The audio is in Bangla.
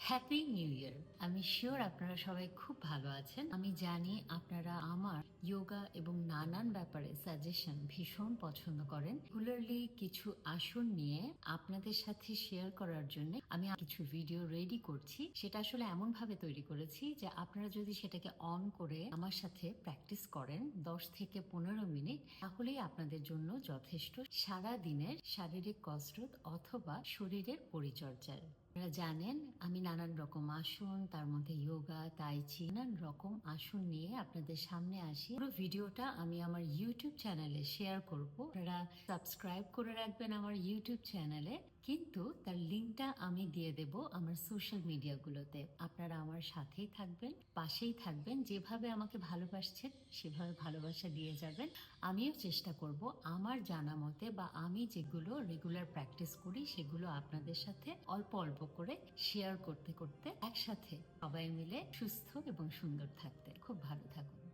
Happy new year. আমি শিওর আপনারা সবাই খুব ভালো আছেন। আমি জানি আপনারা আমার যোগা এবং নানান ব্যাপারে সাজেশন ভীষণ পছন্দ করেন। রেগুলারলি কিছু আসন নিয়ে আপনাদের সাথে শেয়ার করার জন্য আমি কিছু ভিডিও রেডি করছি। সেটা আসলে এমন ভাবে তৈরি করেছি যে আপনারা যদি সেটাকে অন করে আমার সাথে প্র্যাকটিস করেন 10 থেকে 15 মিনিট, তাহলেই আপনাদের জন্য যথেষ্ট সারা দিনের শারীরিক কসরত অথবা শরীরের পরিচর্যার। আপনারা জানেন আমি নানান রকম আসন, তার মধ্যে যোগা, তাইচি, নানান রকম আসন নিয়ে আপনাদের সামনে আসি। পুরো ভিডিওটা আমি আমার ইউটিউব চ্যানেলে শেয়ার করব। আপনারা সাবস্ক্রাইব করে রাখবেন আমার ইউটিউব চ্যানেলে, কিন্তু তার লিঙ্কটা আমি দিয়ে দেব আমার সোশ্যাল মিডিয়াগুলোতে। আপনারা আমার সাথেই থাকবেন, পাশেই থাকবেন। যেভাবে আমাকে ভালোবাসছেন সেভাবে ভালোবাসা দিয়ে যাবেন। আমিও চেষ্টা করব আমার জানা মতে বা আমি যেগুলো রেগুলার প্র্যাকটিস করি সেগুলো আপনাদের সাথে অল্প অল্প করে শেয়ার করতে করতে একসাথে সবাই মিলে সুস্থ এবং সুন্দর থাকতে। খুব ভালো থাকুন।